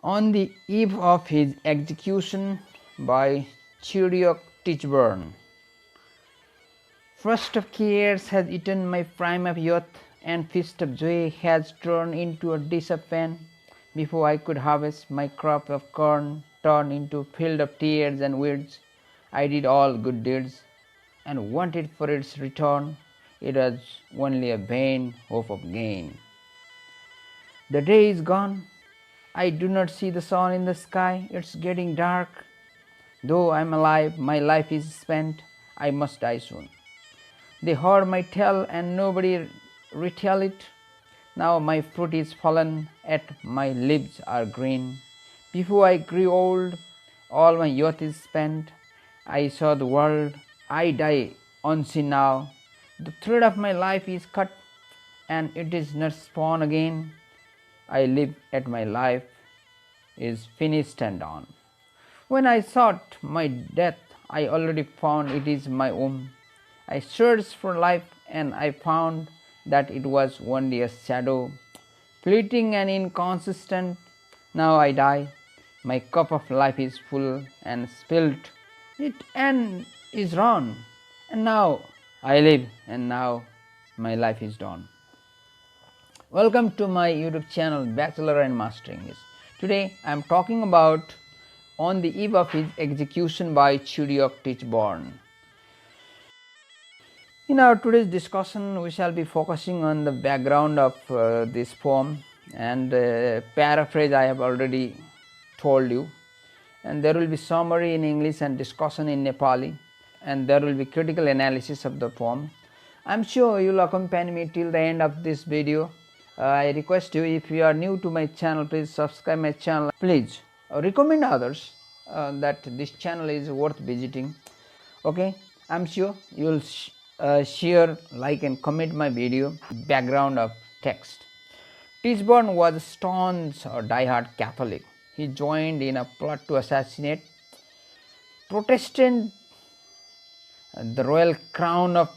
On the eve of his execution by Chidiock Tichborne. Frost of cares has eaten my prime of youth, and feast of joy has turned into a dish of pain. Before I could harvest my crop of corn, turned into field of tears and weeds, I did all good deeds, and wanted for its return. It was only a vain hope of gain. The day is gone. I do not see the sun in the sky. It's getting dark. Though I am alive, my life is spent. I must die soon. They heard my tale and nobody retell it. Now my fruit is fallen, yet my leaves are green. Before I grew old, all my youth is spent. I saw the world. I die unseen now. The thread of my life is cut, and it is not spun again. I live at my life is finished and done. When I sought my death, I already found it is my own. I searched for life, and I found that it was only a shadow, fleeting and inconsistent. Now I die. My cup of life is full and spilt. It and is run. And now I live, and now my life is done. Welcome to my YouTube channel Bachelor and Master English. Today I am talking about On the Eve of His Execution by Chidiock Tichborne. In our today's discussion, we shall be focusing on the background of this poem, and paraphrase I have already told you, and there will be summary in English and discussion in Nepali, and there will be critical analysis of the poem. I am sure you will accompany me till the end of this video. I request you, if you are new to my channel, please subscribe my channel. Please recommend others that this channel is worth visiting. Okay, I am sure you will share, like and comment my video. Background of text. Tichborne was a staunch or die-hard Catholic. He joined in a plot to assassinate Protestant the royal crown of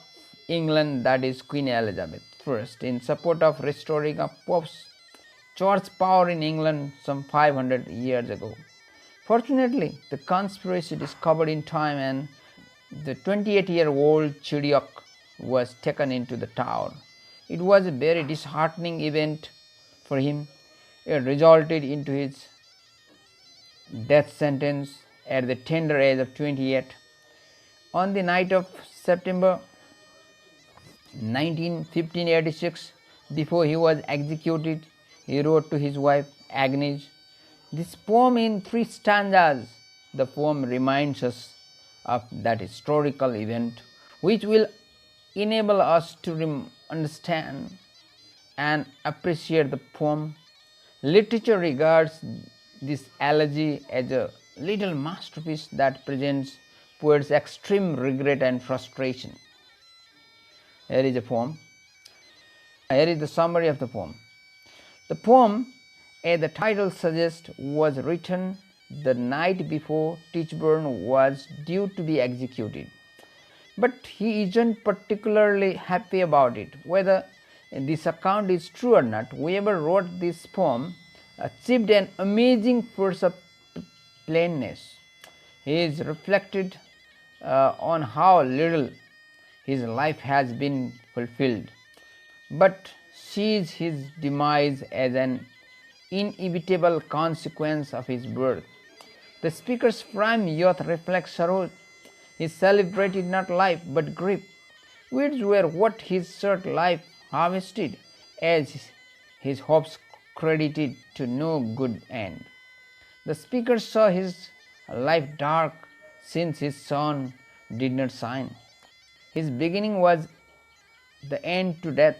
England, that is Queen Elizabeth I, in support of restoring a Pope's church power in England some 500 years ago. Fortunately, the conspiracy discovered in time, and the 28-year-old Chidiock was taken into the Tower. It was a very disheartening event for him. It resulted into his death sentence at the tender age of 28. On the night of September 1586, before he was executed, he wrote to his wife Agnes this poem in 3 stanzas. The poem reminds us of that historical event, which will enable us to understand and appreciate the poem. Literature regards this elegy as a little masterpiece that presents poet's extreme regret and frustration. Here is a poem. Here is the summary of the poem. The poem, as the title suggests, was written the night before Tichborne was due to be executed. But he isn't particularly happy about it. Whether this account is true or not, whoever wrote this poem achieved an amazing force of plainness. He is reflected on how little his life has been fulfilled, but sees his demise as an inevitable consequence of his birth. The speaker's prime youth reflects sorrow. He celebrated not life but grief, which were what his short life harvested, as his hopes credited to no good end. The speaker saw his life dark since his sun did not shine. His beginning was the end to death.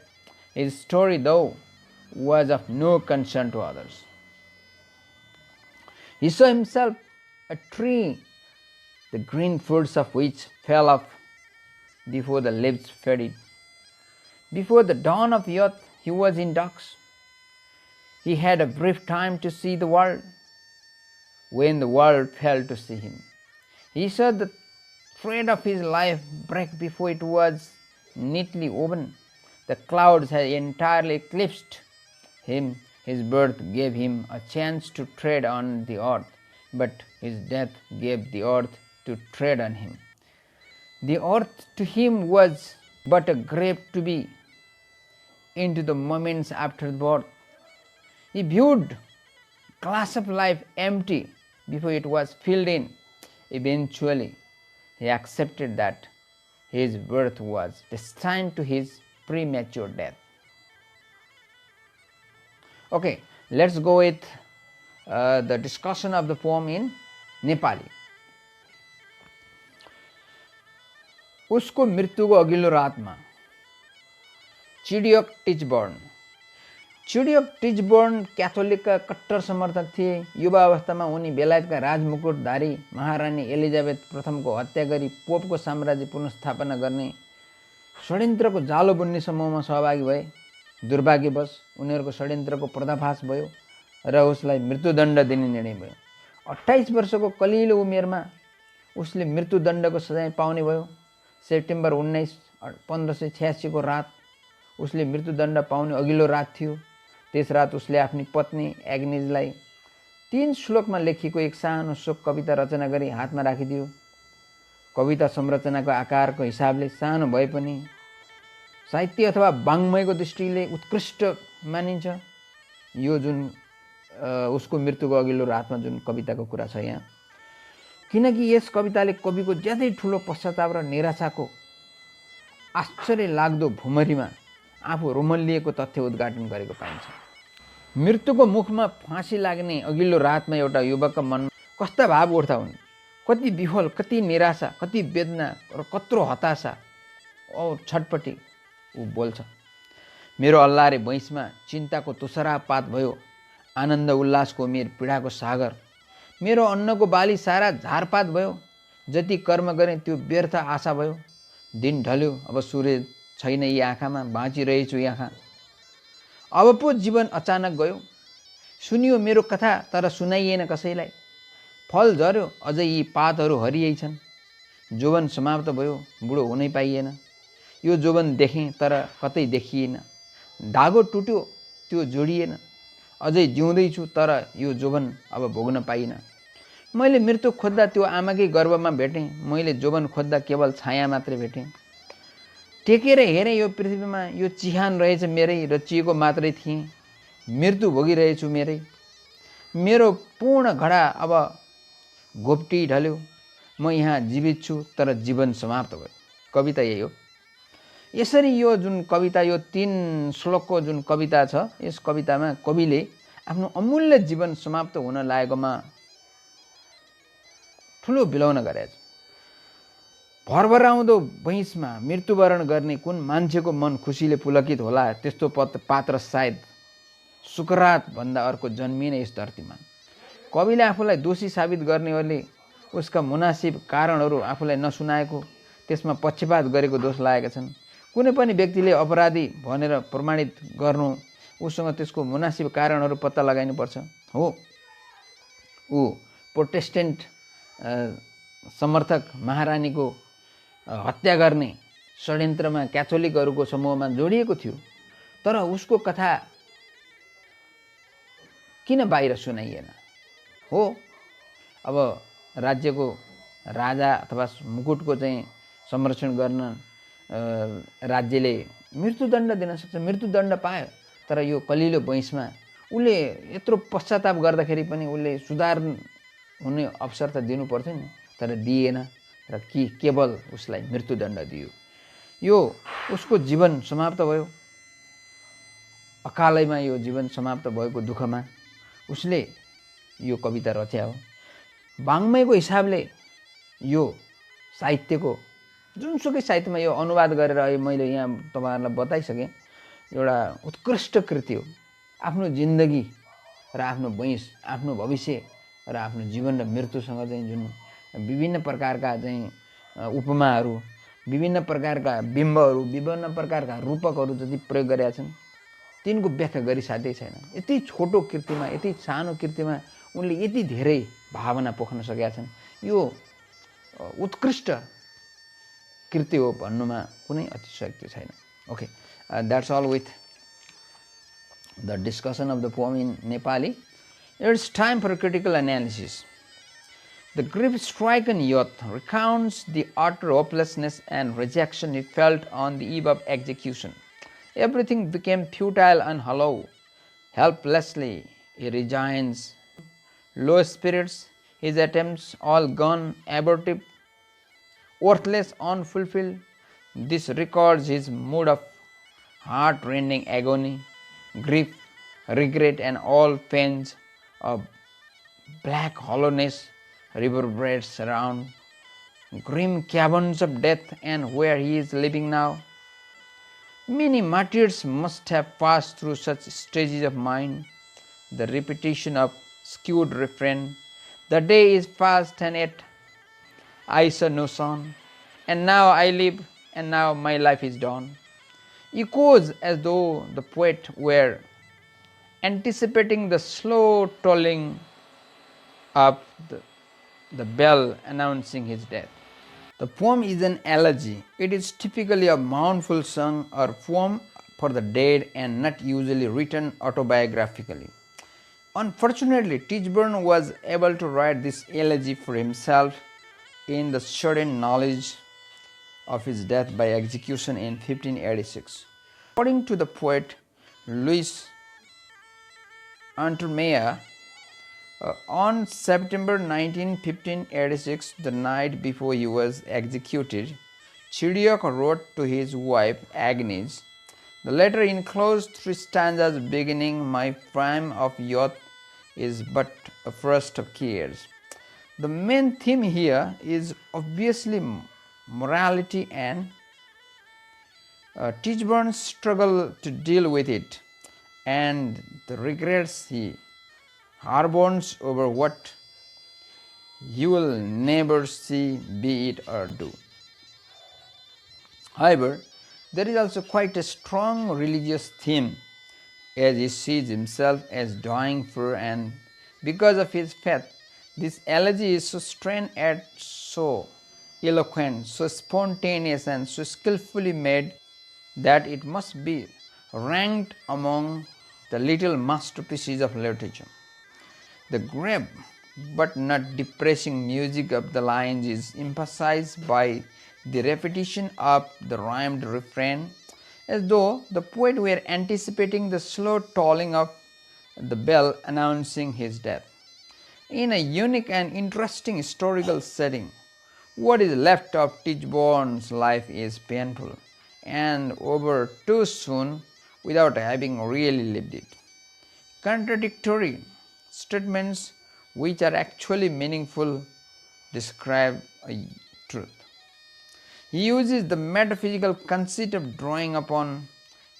His story, though, was of no concern to others. He saw himself a tree, the green fruits of which fell off before the leaves faded. Before the dawn of youth, he was in ducks. He had a brief time to see the world, when the world failed to see him. He saw the thread of his life break before it was neatly woven. The clouds had entirely eclipsed him. His birth gave him a chance to tread on the earth, but his death gave the earth to tread on him. The earth to him was but a grave to be into the moments after birth. He viewed glass of life empty before it was filled in. Eventually, he accepted that his birth was destined to his premature death. Okay, let's go with the discussion of the poem in Nepali. उसको मृत्युको अघिल्लो रातमा चिडियोक टिचबर्न। चिडियोक टिचबर्न क्याथोलिकका कट्टर समर्थक थिए। युवा अवस्थामा उनी बेलायतका राजमुकुटधारी महारानी एलिजाबेथ प्रथमको हत्या गरी पोपको साम्राज्य पुनर्स्थापना गर्ने षड्यन्त्रको जालो बुन्ने समूहमा सहभागी भए। दुर्भाग्यवश उनीहरूको षड्यन्त्रको पर्दाफास भयो र उसलाई मृत्युदण्ड दिने निर्णय भयो। 28 वर्षको कलिलो उमेरमा उसले मृत्युदण्डको सजाय पाउने भयो। सेप्टेम्बर 19, 1586 को रात उसले मृत्युदण्ड पाउने अघिल्लो रात थियो। त्यस रात उसले आफ्नी पत्नी एग्नेजलाई 3 श्लोकमा लेखिएको एक सानो शोक कविता रचना गरी हातमा राखिदियो। कविता संरचनाको आकारको हिसाबले सानो भए पनि साहित्य अथवा वाङ्मयको दृष्टिले उत्कृष्ट मानिन्छ। यो जुन उसको मृत्युको अघिल्लो रातमा जुन कविताको कुरा छ यहाँ, किनकि यस कविताले कविको ज्यादै ठुलो पश्चाताप र निराशाको आश्चर्य लाग्दो भुमरीमा आफू रोमल्लिएको तथ्य उद्घाटन गरेको पाइन्छ। मृत्युको मुखमा फाँसी लाग्ने अघिल्लो रातमा एउटा युवकका मनमा कस्ता भाव उठ्दा हुन्, कति विफल, कति निराशा, कति वेदना र कत्रो हताशा औ छटपटी ऊ बोल्छ। मेरो अल्लारे भैँसमा चिन्ताको तुषारपात भयो, आनन्द उल्लासको उमेर पीडाको सागर। मेरो अन्नको बाली सारा झारपात भयो, जति कर्म गरेँ त्यो व्यर्थ आशा भयो। दिन ढल्यो, अब सूर्य छैन यी आँखामा, बाँचिरहेछु यहाँ। अब पो जीवन अचानक गयो, सुनियो मेरो कथा तर सुनाइएन कसैलाई। फल झर्यो, अझै यी पातहरू हरियै छन्। जोवन समाप्त भयो, बुढो हुनै पाइएन। यो जोवन देखेँ तर कतै देखिएन। धागो टुट्यो, त्यो जोडिएन। अझै जिउँदैछु तर यो जोवन अब भोग्न पाइनँ। मैले मृत्यु खोज्दा त्यो आमाकै गर्भमा भेटेँ, मैले जोवन खोज्दा केवल छाया मात्रै भेटेँ। टेकेर हेरेँ यो पृथ्वीमा, यो चिहान रहेछ मेरै, रचिएको मात्रै थिएँ। मृत्यु भोगिरहेछु मेरै। मेरो पूर्ण घडा अब घोप्टी ढल्यो, म यहाँ जीवित छु तर जीवन समाप्त भयो। कविता यही हो। यसरी यो जुन कविता, यो 3 श्लोकको जुन कविता छ, यस कवितामा कविले आफ्नो अमूल्य जीवन समाप्त हुन लागेकोमा ठुलो बिलौन गरेछ। भरभराउँदो भैँसमा मृत्युवरण गर्ने कुन मान्छेको मन खुसीले पुलकित होला। त्यस्तो पात्र सायद सुकरात भन्दा अर्को जन्मिएन यस धरतीमा। कविले आफूलाई दोषी साबित गर्नेहरूले उसका मुनासिब कारणहरू आफूलाई नसुनाएको, त्यसमा पक्षपात गरेको दोष लागेका छन्। कुनै पनि व्यक्तिले अपराधी भनेर प्रमाणित गर्नु, उसँग त्यसको मुनासिब कारणहरू पत्ता लगाइनुपर्छ। हो, ऊ प्रोटेस्टेन्ट समर्थक महारानीको हत्या गर्ने षड्यन्त्रमा क्याथोलिकहरूको समूहमा जोडिएको थियो, तर उसको कथा किन बाहिर सुनाइएन? हो, अब राज्यको राजा अथवा मुकुटको चाहिँ संरक्षण गर्न राज्यले मृत्युदण्ड दिन सक्छ। मृत्युदण्ड पायो, तर यो कलिलो भैँसमा उसले यत्रो पश्चाताप गर्दाखेरि पनि उसले सुधार हुने अवसर त दिनु पर्थ्यो नि, तर दिएन र केवल उसलाई मृत्युदण्ड दियो। यो उसको जीवन समाप्त भयो। अकालैमा यो जीवन समाप्त भएको दुःखमा उसले यो कविता रच्या हो। वाङ्मयको हिसाबले यो साहित्यको जुनसुकै साहित्यमा यो अनुवाद गरेर अहिले मैले यहाँ तपाईहरुलाई बताइसकेँ, एउटा उत्कृष्ट कृति हो। आफ्नो जिन्दगी र आफ्नो भैँस, आफ्नो भविष्य र आफ्नो जीवन र मृत्युसँग चाहिँ जुन विभिन्न प्रकारका चाहिँ उपमाहरू, विभिन्न प्रकारका बिम्बहरू, विभिन्न प्रकारका रूपकहरू जति प्रयोग गरेका छन्, तिनको व्याख्या गरी साध्यै छैन। यति छोटो कृतिमा, यति सानो कृतिमा उनले यति धेरै भावना पोख्न सकेका छन्। यो उत्कृष्ट कृति हो भन्नुमा कुनै अतिशयोक्ति छैन। Okay, that's all with the discussion of the poem in Nepali. It's time for critical analysis. The grief-stricken youth recounts the utter hopelessness and rejection he felt on the eve of execution. Everything became futile and hollow. Helplessly, he resigns. Low spirits, his attempts all gone, abortive, worthless, unfulfilled. This records his mood of heart-rending agony, grief, regret, and all pains of black hollowness reverberates around grim caverns of death and where he is living now. Many martyrs must have passed through such stages of mind. The repetition of skewed refrain, the day is past and yet I saw no sun, and now I live and now my life is done, echoes as though the poet were anticipating the slow tolling of the bell announcing his death. The poem is an elegy. It is typically a mournful song or poem for the dead and not usually written autobiographically. Unfortunately, Tichborne was able to write this elegy for himself in the sudden knowledge of his death by execution in 1586. According to the poet Louis Untermeyer, on September 19, 1586, the night before he was executed, Chidiock wrote to his wife Agnes. The letter enclosed 3 stanzas beginning, "My prime of youth is but a first of cares." The main theme here is obviously morality and Tichborne's struggle to deal with it and the regrets he harbors over what you will never see, be it or do. However, there is also quite a strong religious theme, as he sees himself as dying for, and because of his faith, this elegy is so strange and so eloquent, so spontaneous and so skillfully made that it must be ranked among the little masterpieces of literature. The grave but not depressing music of the lines is emphasized by the repetition of the rhymed refrain, as though the poet were anticipating the slow tolling of the bell announcing his death. In a unique and interesting historical setting, what is left of Tichborne's life is painful and over too soon without having really lived it. Contradictory statements which are actually meaningful describe a truth. He uses the metaphysical conceit of drawing upon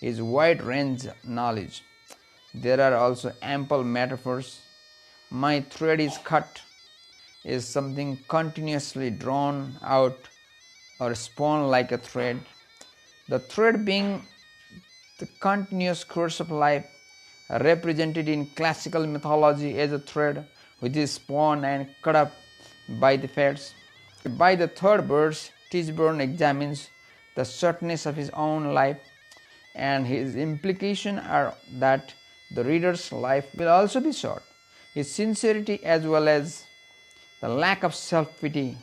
his wide range of knowledge. There are also ample metaphors. My thread is cut is something continuously drawn out or spun like a thread. The thread being the continuous course of life, represented in classical mythology as a thread which is spun and cut up by the fates. By the third verse, Tichborne examines the shortness of his own life, and his implications are that the reader's life will also be short. His sincerity as well as the lack of self-pity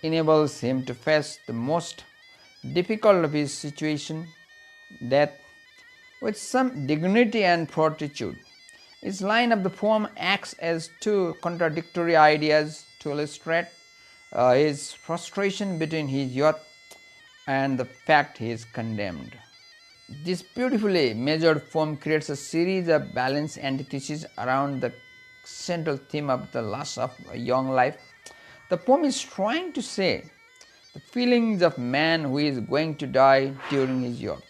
enables him to face the most difficult of his situation, death, with some dignity and fortitude. Each line of the poem acts as 2 contradictory ideas to illustrate his frustration between his youth and the fact he is condemned. This beautifully measured poem creates a series of balanced antitheses around the central theme of the loss of a young life. The poem is trying to say the feelings of man who is going to die during his youth.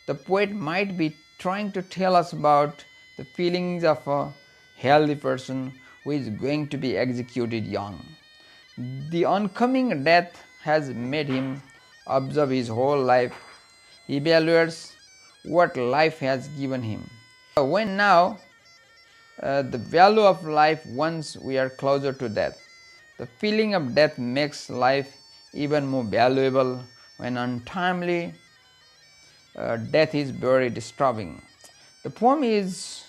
The poet might be trying to tell us about the feelings of a healthy person who is going to be executed young. The oncoming death has made him observe his whole life. He evaluates what life has given him. When now the value of life once we are closer to death, the feeling of death makes life even more valuable. When untimely death is very disturbing. The poem is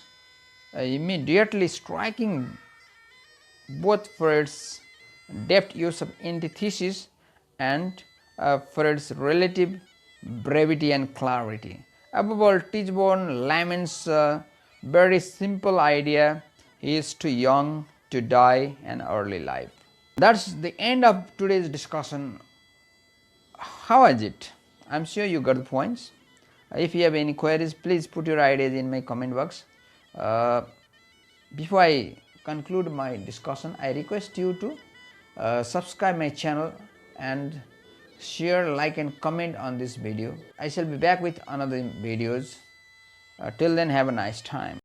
immediately striking both for its deft use of antithesis and for its relative brevity and clarity. Above all, Tichborne laments a very simple idea: he is too young to die an early life. That's the end of today's discussion. How was it? I am sure you got the points. If you have any queries, please put your ideas in my comment box. Before I conclude my discussion, I request you to subscribe my channel and share, like and comment on this video. I shall be back with another videos. Till then, have a nice time.